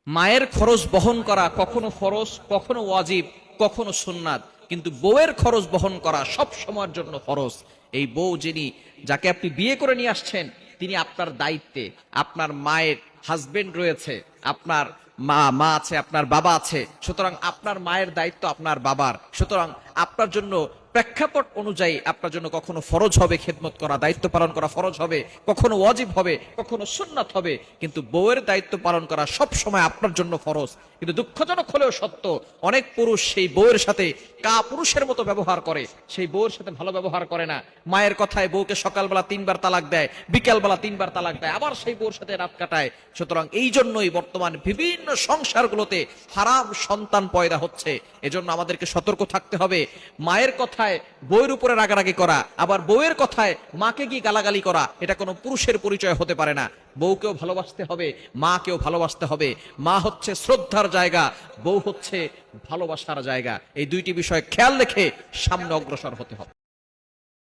মায়ের খরচ বহন করা কখনো ফরজ, কখনো ওয়াজিব, কখনো সুন্নাত, কিন্তু বউয়ের খরচ বহন করা সব সময়ের জন্য ফরজ। এই বউ যিনি, যাকে আপনি বিয়ে করে নিয়ে আসছেন, তিনি আপনার দায়িত্বে। আপনার মায়ের হাজবেন্ড রয়েছে, আপনার মা আছে, আপনার বাবা আছে, সুতরাং আপনার মায়ের দায়িত্ব আপনার বাবার। সুতরাং আপনার জন্য প্রেক্ষাপট অনুযায়ী আপনার জন্য কখনো ফরজ হবে খেদমত করা, দায়িত্ব পালন করা ফরজ হবে, কখনো ওয়াজিব হবে, কখনো সুন্নাত হবে, কিন্তু বউয়ের দায়িত্ব পালন করা সব সময় আপনার জন্য ফরজ। কিন্তু দুঃখজনক হলেও সত্য, অনেক পুরুষ সেই বউয়ের সাথে পুরুষের মতো ব্যবহার করে, সেই বউয়ের সাথে ভালো ব্যবহার করে না। মায়ের কথায় বউকে সকালবেলা 3বার তালাক দেয়, বিকালবেলা 3বার তালাক দেয়, আবার সেই বউর সাথে রাত কাটায়। সুতরাং এই জন্যই বর্তমান বিভিন্ন সংসারগুলোতে হারাম সন্তান পয়দা হচ্ছে। এজন্য আমাদেরকে সতর্ক থাকতে হবে। মায়ের কথায় বউয়ের উপরে রাগারাগি করা, আবার বউয়ের কথায় মাকে গিয়ে গালাগালি করা, এটা কোনো পুরুষের পরিচয় হতে পারে না। বউকেও ভালোবাসতে হবে, মাকেও ভালোবাসতে হবে। মা হচ্ছে শ্রদ্ধার জায়গা, বউ হচ্ছে ভালোবাসার জায়গা। এই দুইটি বিষয় খেয়াল রেখে সামনে অগ্রসর হতে হবে।